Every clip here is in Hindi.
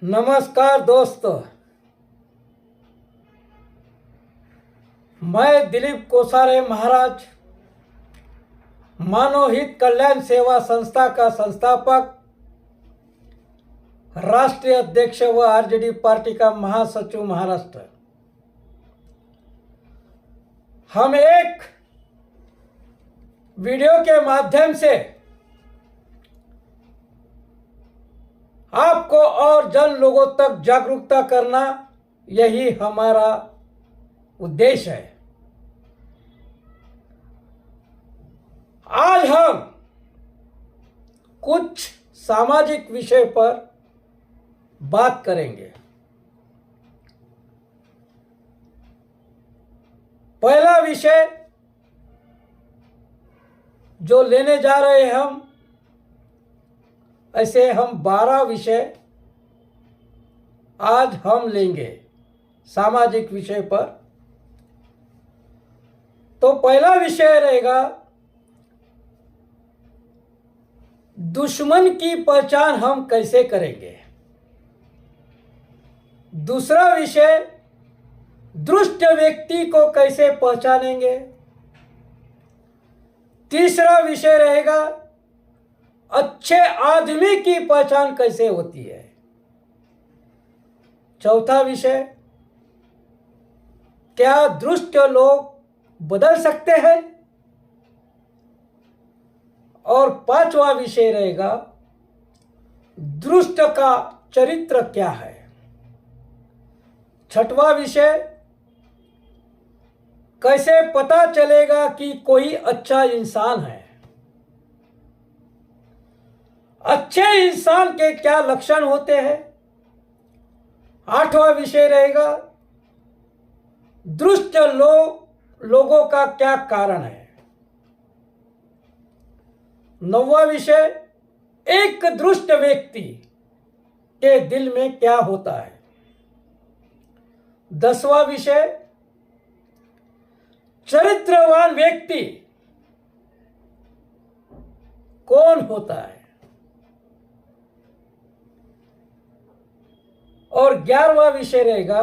नमस्कार दोस्तों, मैं दिलीप कोसारे महाराज, मानव हित कल्याण सेवा संस्था का संस्थापक, राष्ट्रीय अध्यक्ष व आरजेडी पार्टी का महासचिव महाराष्ट्र। हम एक वीडियो के माध्यम से आपको और जन लोगों तक जागरूकता करना, यही हमारा उद्देश्य है। आज हम कुछ सामाजिक विषय पर बात करेंगे। पहला विषय जो लेने जा रहे हैं हम, ऐसे हम 12 विषय आज हम लेंगे सामाजिक विषय पर। तो पहला विषय रहेगा दुश्मन की पहचान हम कैसे करेंगे। दूसरा विषय दुष्ट व्यक्ति को कैसे पहचानेंगे। तीसरा विषय रहेगा अच्छे आदमी की पहचान कैसे होती है। चौथा विषय क्या दुष्ट लोग बदल सकते हैं। और पांचवा विषय रहेगा दुष्ट का चरित्र क्या है। छठवां विषय कैसे पता चलेगा कि कोई अच्छा इंसान है। अच्छे इंसान के क्या लक्षण होते हैं। आठवां विषय रहेगा दुष्ट लोगों का क्या कारण है। नौवां विषय एक दुष्ट व्यक्ति के दिल में क्या होता है। 10वां विषय चरित्रवान व्यक्ति कौन होता है। और 11वां विषय रहेगा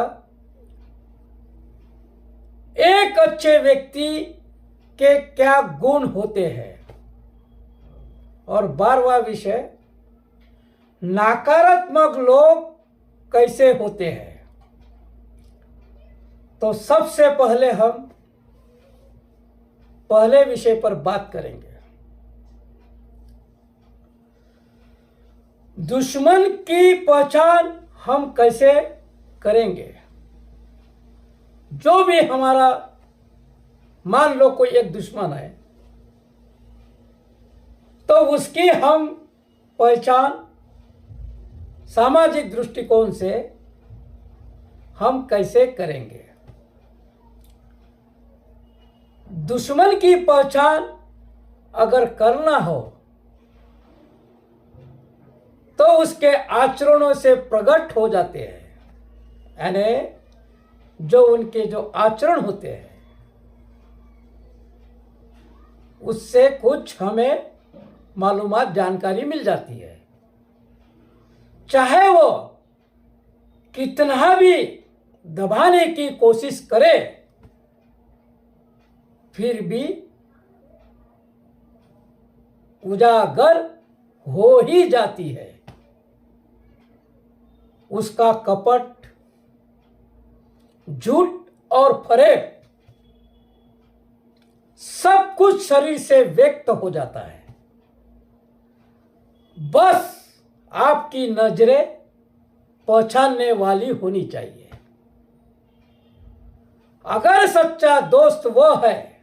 एक अच्छे व्यक्ति के क्या गुण होते हैं। और 12वां विषय नकारात्मक लोग कैसे होते हैं। तो सबसे पहले हम पहले विषय पर बात करेंगे। दुश्मन की पहचान हम कैसे करेंगे। जो भी हमारा, मान लो कोई एक दुश्मन है, तो उसकी हम पहचान सामाजिक दृष्टिकोण से हम कैसे करेंगे। दुश्मन की पहचान अगर करना हो तो उसके आचरणों से प्रकट हो जाते हैं। यानी जो उनके जो आचरण होते हैं उससे कुछ हमें मालूमात, जानकारी मिल जाती है। चाहे वो कितना भी दबाने की कोशिश करे, फिर भी उजागर हो ही जाती है। उसका कपट, झूठ और फरेब सब कुछ शरीर से व्यक्त हो जाता है। बस आपकी नजरें पहचानने वाली होनी चाहिए। अगर सच्चा दोस्त वो है,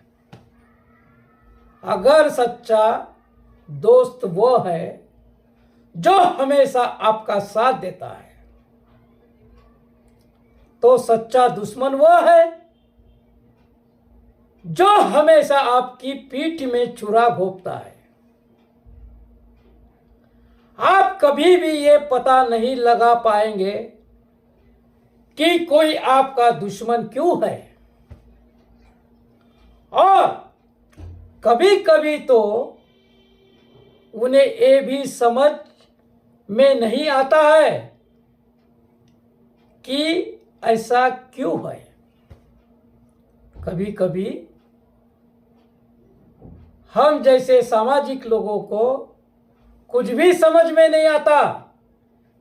अगर सच्चा दोस्त वो है जो हमेशा आपका साथ देता है, तो सच्चा दुश्मन वो है जो हमेशा आपकी पीठ में छुरा घोंपता है। आप कभी भी ये पता नहीं लगा पाएंगे कि कोई आपका दुश्मन क्यों है। और कभी कभी तो उन्हें ये भी समझ में नहीं आता है कि ऐसा क्यों है। कभी कभी हम जैसे सामाजिक लोगों को कुछ भी समझ में नहीं आता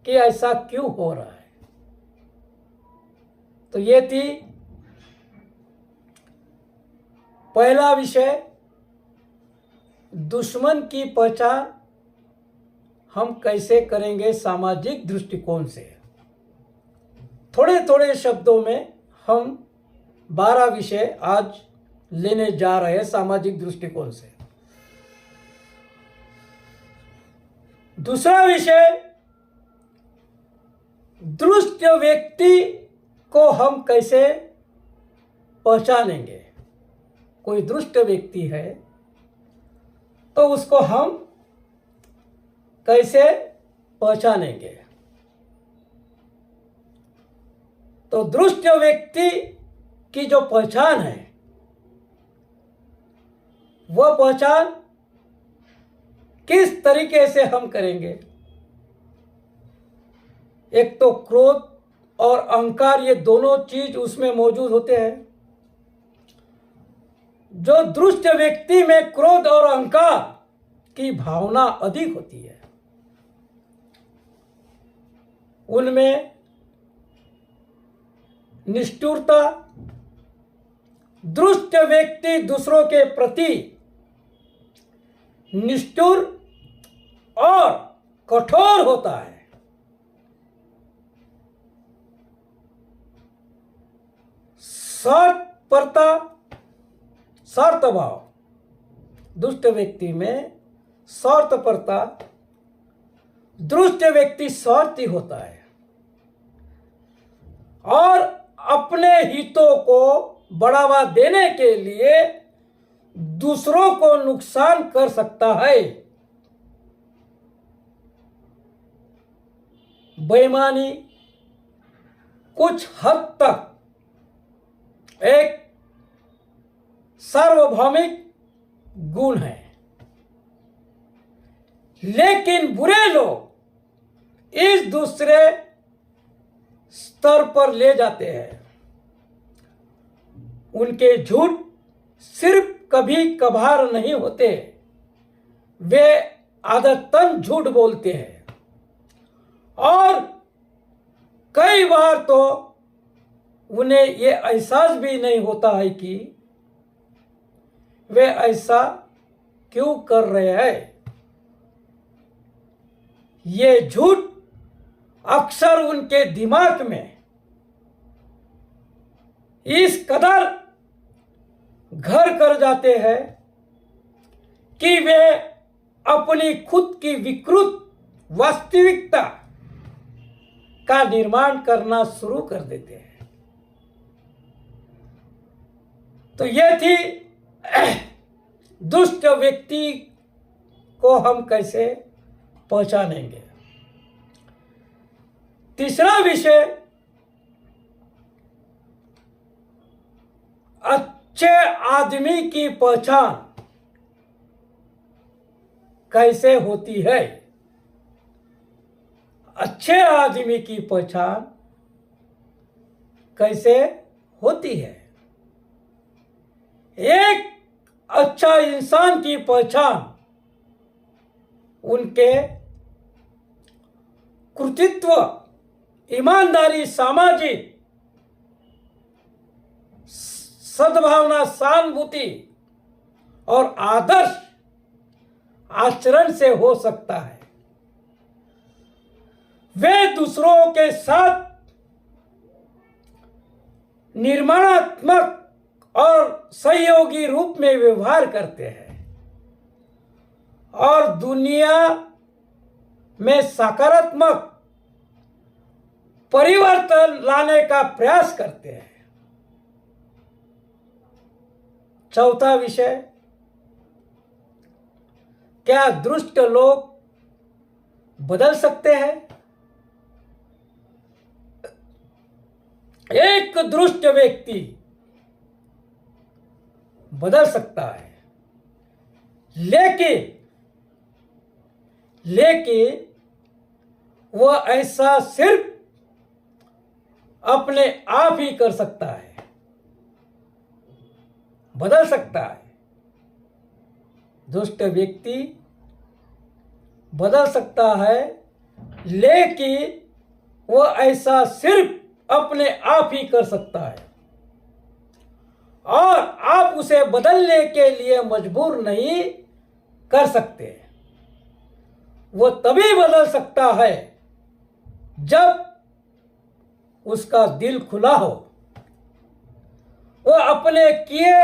कि ऐसा क्यों हो रहा है। तो ये थी पहला विषय, दुश्मन की पहचान हम कैसे करेंगे सामाजिक दृष्टिकोण से। थोड़े थोड़े शब्दों में हम 12 विषय आज लेने जा रहे हैं सामाजिक दृष्टिकोण से। दूसरा विषय, दुष्ट व्यक्ति को हम कैसे पहचानेंगे। कोई दुष्ट व्यक्ति है तो उसको हम कैसे पहचानेंगे। तो दुष्ट व्यक्ति की जो पहचान है, वह पहचान किस तरीके से हम करेंगे। एक तो क्रोध और अहंकार, ये दोनों चीज उसमें मौजूद होते हैं। जो दुष्ट व्यक्ति में क्रोध और अहंकार की भावना अधिक होती है, उनमें निष्ठुरता, दुष्ट व्यक्ति दूसरों के प्रति निष्ठुर और कठोर होता है। स्वार्थ भाव, दुष्ट व्यक्ति में स्वार्थपरता, दुष्ट व्यक्ति स्वार्थी होता है और अपने हितों को बढ़ावा देने के लिए दूसरों को नुकसान कर सकता है। बेईमानी कुछ हद तक एक सार्वभौमिक गुण है, लेकिन बुरे लोग इस दूसरे स्तर पर ले जाते हैं। उनके झूठ सिर्फ कभी कभार नहीं होते, वे आदतन झूठ बोलते हैं और कई बार तो उन्हें ये एहसास भी नहीं होता है कि वे ऐसा क्यों कर रहे हैं। ये झूठ अक्सर उनके दिमाग में इस कदर घर कर जाते हैं कि वे अपनी खुद की विकृत वास्तविकता का निर्माण करना शुरू कर देते हैं। तो यह थी दुष्ट व्यक्ति को हम कैसे पहचानेंगे। तीसरा विषय, अच्छे आदमी की पहचान कैसे होती है। अच्छे आदमी की पहचान कैसे होती है। एक अच्छा इंसान की पहचान उनके कृतित्व, ईमानदारी, सामाजिक सद्भावना, सहानुभूति और आदर्श आचरण से हो सकता है। वे दूसरों के साथ निर्माणात्मक और सहयोगी रूप में व्यवहार करते हैं और दुनिया में सकारात्मक परिवर्तन लाने का प्रयास करते हैं। चौथा विषय, क्या दुष्ट लोग बदल सकते हैं। एक दुष्ट व्यक्ति बदल सकता है, लेकिन वह ऐसा सिर्फ अपने आप ही कर सकता है, बदल सकता है। दुष्ट व्यक्ति बदल सकता है, लेकिन वो ऐसा सिर्फ अपने आप ही कर सकता है, और आप उसे बदलने के लिए मजबूर नहीं कर सकते। वो तभी बदल सकता है जब उसका दिल खुला हो, वो अपने किए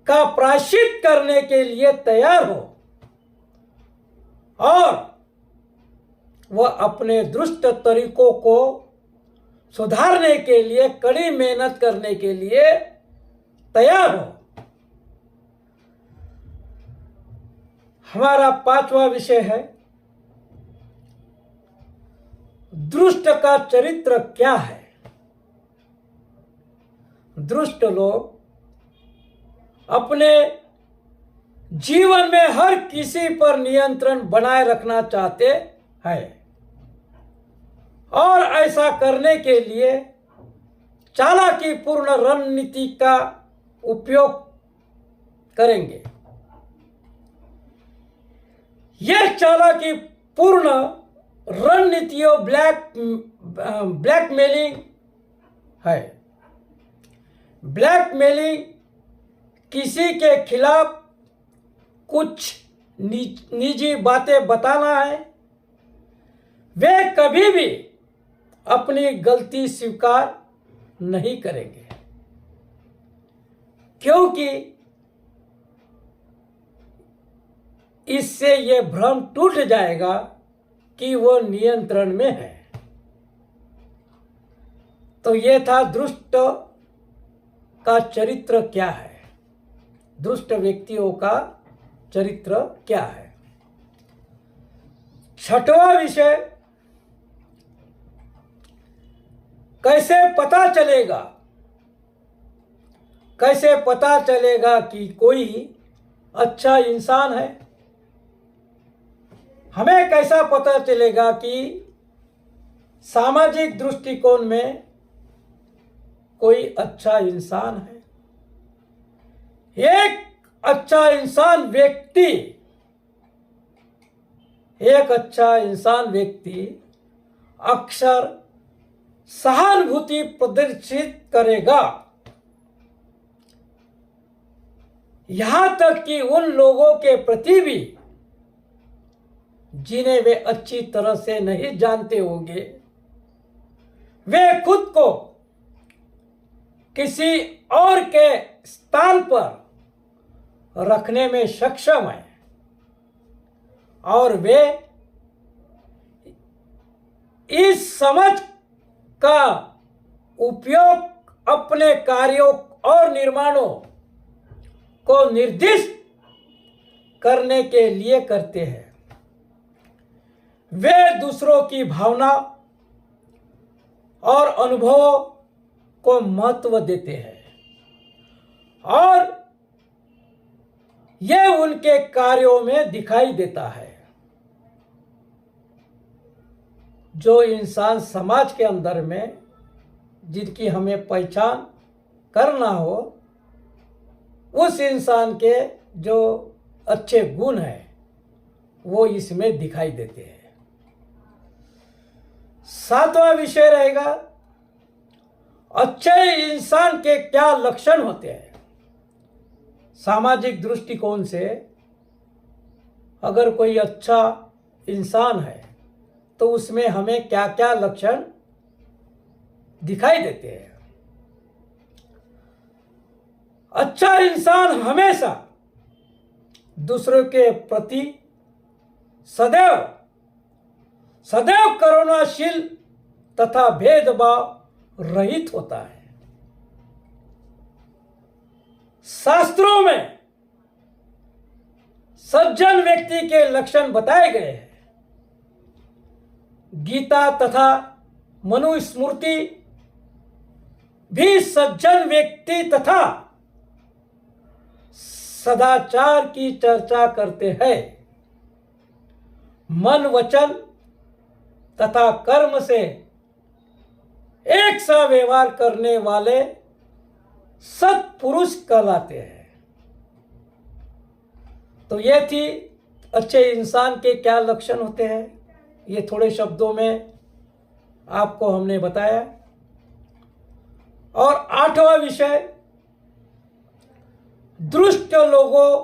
का प्रायश्चित करने के लिए तैयार हो, और वह अपने दुष्ट तरीकों को सुधारने के लिए कड़ी मेहनत करने के लिए तैयार हो। हमारा 5वां विषय है, दुष्ट का चरित्र क्या है। दुष्ट लोग अपने जीवन में हर किसी पर नियंत्रण बनाए रखना चाहते हैं, और ऐसा करने के लिए चालाकी पूर्ण रणनीति का उपयोग करेंगे। यह चालाकी पूर्ण रणनीतियों ब्लैकमेलिंग है। ब्लैकमेलिंग किसी के खिलाफ कुछ निजी बातें बताना है। वे कभी भी अपनी गलती स्वीकार नहीं करेंगे, क्योंकि इससे यह भ्रम टूट जाएगा कि वो नियंत्रण में है। तो यह था दुष्ट का चरित्र क्या है, दुष्ट व्यक्तियों का चरित्र क्या है। 6वां विषय, कैसे पता चलेगा कि कोई अच्छा इंसान है। हमें कैसा पता चलेगा कि सामाजिक दृष्टिकोण में कोई अच्छा इंसान है। एक अच्छा इंसान व्यक्ति अक्सर सहानुभूति प्रदर्शित करेगा, यहां तक कि उन लोगों के प्रति भी जिन्हें वे अच्छी तरह से नहीं जानते होंगे। वे खुद को किसी और के स्थान पर रखने में सक्षम है, और वे इस समझ का उपयोग अपने कार्यों और निर्माणों को निर्दिष्ट करने के लिए करते हैं। वे दूसरों की भावना और अनुभवों को महत्व देते हैं, और यह उनके कार्यों में दिखाई देता है। जो इंसान समाज के अंदर में जिनकी हमें पहचान करना हो, उस इंसान के जो अच्छे गुण हैं वो इसमें दिखाई देते हैं। 7वां विषय रहेगा, अच्छे इंसान के क्या लक्षण होते हैं। सामाजिक दृष्टिकोण से अगर कोई अच्छा इंसान है तो उसमें हमें क्या क्या लक्षण दिखाई देते हैं। अच्छा इंसान हमेशा दूसरों के प्रति सदैव करुणाशील तथा भेदभाव रहित होता है। शास्त्रों में सज्जन व्यक्ति के लक्षण बताए गए हैं। गीता तथा मनुस्मृति भी सज्जन व्यक्ति तथा सदाचार की चर्चा करते हैं। मन, वचन तथा कर्म से एक सा व्यवहार करने वाले सत्पुरुष कहलाते हैं। तो ये थी अच्छे इंसान के क्या लक्षण होते हैं, ये थोड़े शब्दों में आपको हमने बताया। और 8वां विषय, दुष्ट लोगों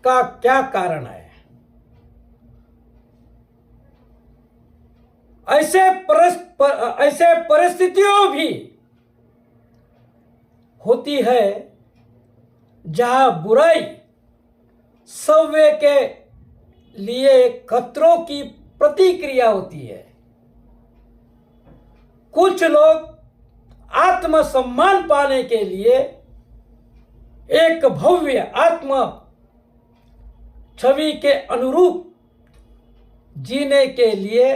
का क्या कारण है। ऐसे परिस्थितियों भी होती है जहां बुराई सव्य के लिए खतरों की प्रतिक्रिया होती है। कुछ लोग आत्मसम्मान पाने के लिए एक भव्य आत्म छवि के अनुरूप जीने के लिए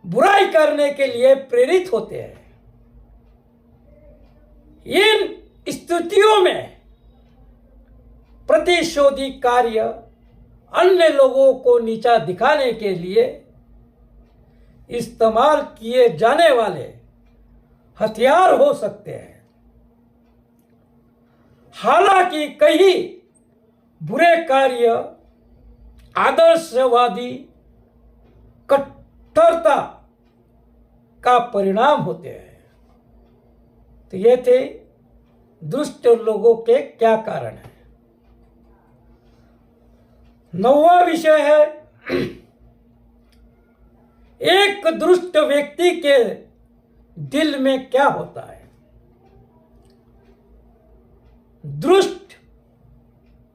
बुराई करने के लिए प्रेरित होते हैं। इन स्थितियों में प्रतिशोधी कार्य अन्य लोगों को नीचा दिखाने के लिए इस्तेमाल किए जाने वाले हथियार हो सकते हैं। हालांकि कई बुरे कार्य आदर्शवादी कट्टरता का परिणाम होते हैं। तो ये थे दुष्ट लोगों के क्या कारण हैं। 9वां विषय है, एक दुष्ट व्यक्ति के दिल में क्या होता है। दुष्ट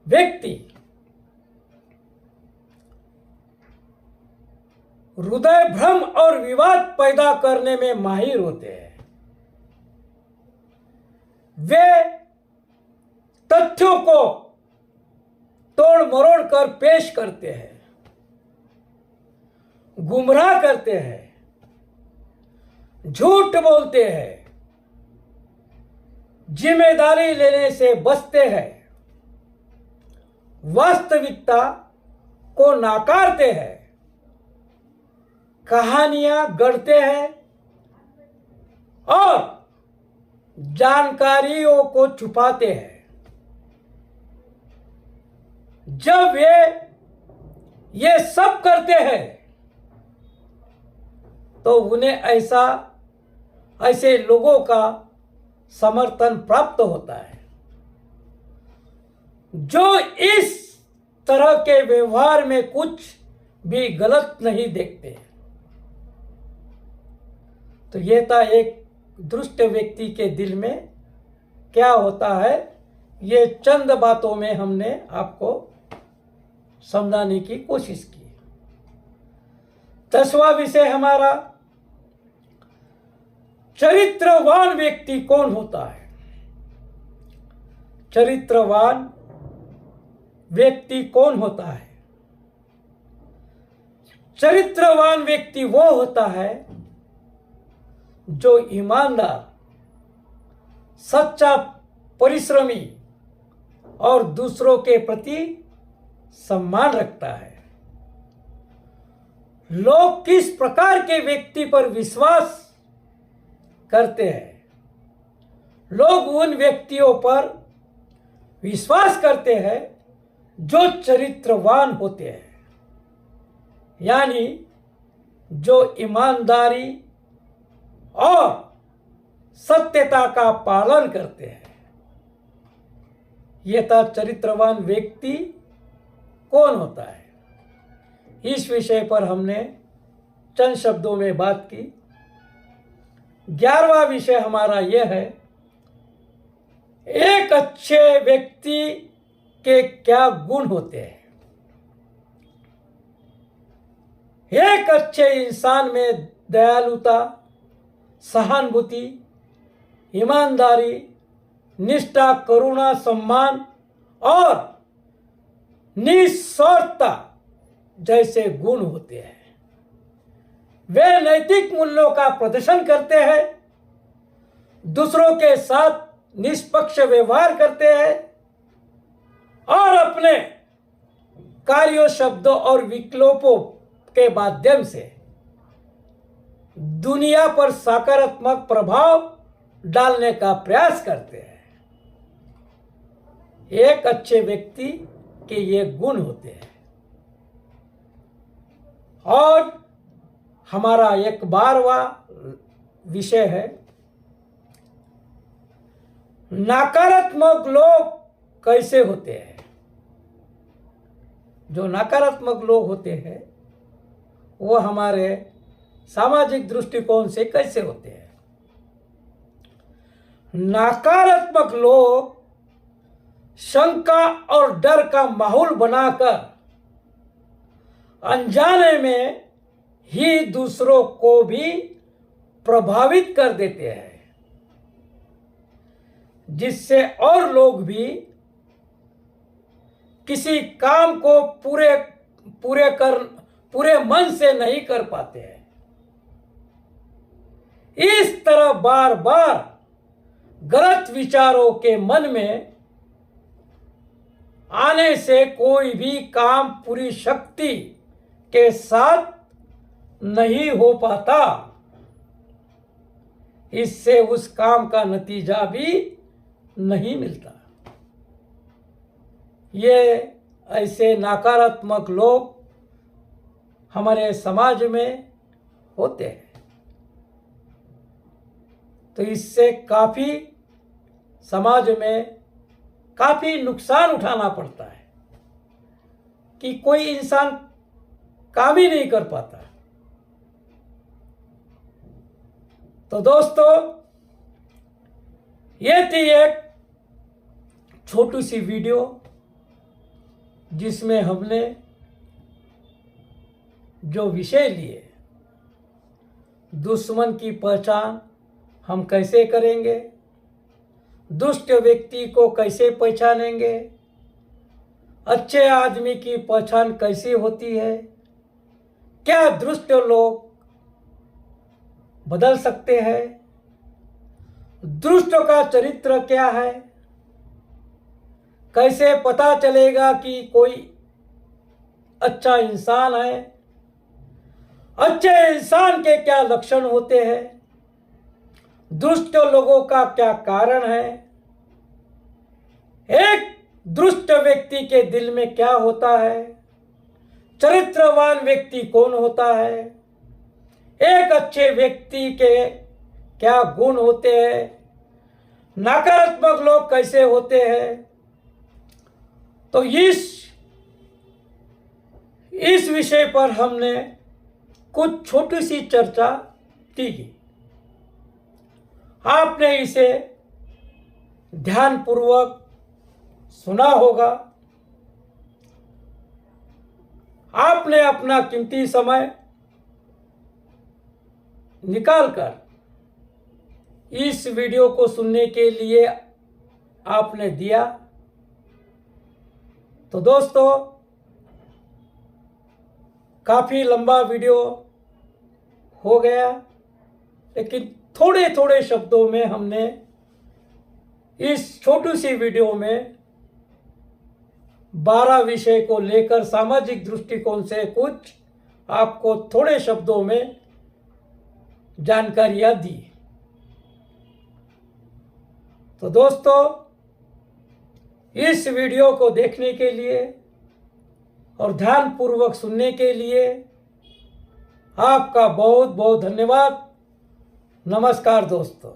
व्यक्ति हृदय भ्रम और विवाद पैदा करने में माहिर होते हैं। वे तथ्यों को तोड़ मरोड़ कर पेश करते हैं, गुमराह करते हैं, झूठ बोलते हैं, जिम्मेदारी लेने से बचते हैं, वास्तविकता को नाकारते हैं, कहानियां गढ़ते हैं और जानकारियों को छुपाते हैं। जब वे ये सब करते हैं तो उन्हें ऐसे लोगों का समर्थन प्राप्त होता है जो इस तरह के व्यवहार में कुछ भी गलत नहीं देखते। तो यह था एक दुष्ट व्यक्ति के दिल में क्या होता है, ये चंद बातों में हमने आपको समझाने की कोशिश की। 10वां विषय हमारा, चरित्रवान व्यक्ति कौन होता है। चरित्रवान व्यक्ति कौन होता है। चरित्रवान व्यक्ति वो होता है जो ईमानदार, सच्चा, परिश्रमी और दूसरों के प्रति सम्मान रखता है। लोग किस प्रकार के व्यक्ति पर विश्वास करते हैं। लोग उन व्यक्तियों पर विश्वास करते हैं जो चरित्रवान होते हैं, यानी जो ईमानदारी और सत्यता का पालन करते हैं। यह था चरित्रवान व्यक्ति कौन होता है। इस विषय पर हमने चंद शब्दों में बात की। 11वां विषय हमारा यह है, एक अच्छे व्यक्ति के क्या गुण होते हैं। एक अच्छे इंसान में दयालुता, सहानुभूति, ईमानदारी, निष्ठा, करुणा, सम्मान और निस्वार्थता जैसे गुण होते हैं। वे नैतिक मूल्यों का प्रदर्शन करते हैं, दूसरों के साथ निष्पक्ष व्यवहार करते हैं और अपने कार्यों, शब्दों और विकल्पों के माध्यम से दुनिया पर सकारात्मक प्रभाव डालने का प्रयास करते हैं। एक अच्छे व्यक्ति के ये गुण होते हैं। और हमारा 12वां विषय है, नकारात्मक लोग कैसे होते हैं। जो नकारात्मक लोग होते हैं वो हमारे सामाजिक दृष्टिकोण से कैसे होते हैं। नकारात्मक लोग शंका और डर का माहौल बनाकर अनजाने में ही दूसरों को भी प्रभावित कर देते हैं, जिससे और लोग भी किसी काम को पूरे मन से नहीं कर पाते हैं। इस तरह बार बार गलत विचारों के मन में आने से कोई भी काम पूरी शक्ति के साथ नहीं हो पाता। इससे उस काम का नतीजा भी नहीं मिलता। ये ऐसे नकारात्मक लोग हमारे समाज में होते हैं। तो इससे काफ़ी समाज में काफ़ी नुकसान उठाना पड़ता है कि कोई इंसान काम ही नहीं कर पाता। तो दोस्तों, ये थी एक छोटी सी वीडियो जिसमें हमने जो विषय लिए, दुश्मन की पहचान हम कैसे करेंगे, दुष्ट व्यक्ति को कैसे पहचानेंगे, अच्छे आदमी की पहचान कैसी होती है, क्या दुष्ट लोग बदल सकते हैं, दुष्ट का चरित्र क्या है, कैसे पता चलेगा कि कोई अच्छा इंसान है, अच्छे इंसान के क्या लक्षण होते हैं, दुष्ट लोगों का क्या कारण है, एक दुष्ट व्यक्ति के दिल में क्या होता है, चरित्रवान व्यक्ति कौन होता है, एक अच्छे व्यक्ति के क्या गुण होते हैं, नकारात्मक लोग कैसे होते हैं। तो इस विषय पर हमने कुछ छोटी सी चर्चा की। आपने इसे ध्यानपूर्वक सुना होगा। आपने अपना कीमती समय निकालकर इस वीडियो को सुनने के लिए आपने दिया। तो दोस्तों, काफ़ी लंबा वीडियो हो गया, लेकिन थोड़े थोड़े शब्दों में हमने इस छोटी सी वीडियो में 12 विषय को लेकर सामाजिक दृष्टिकोण से कुछ आपको थोड़े शब्दों में जानकारियां दी। तो दोस्तों, इस वीडियो को देखने के लिए और ध्यानपूर्वक सुनने के लिए आपका बहुत बहुत धन्यवाद। नमस्कार दोस्तों।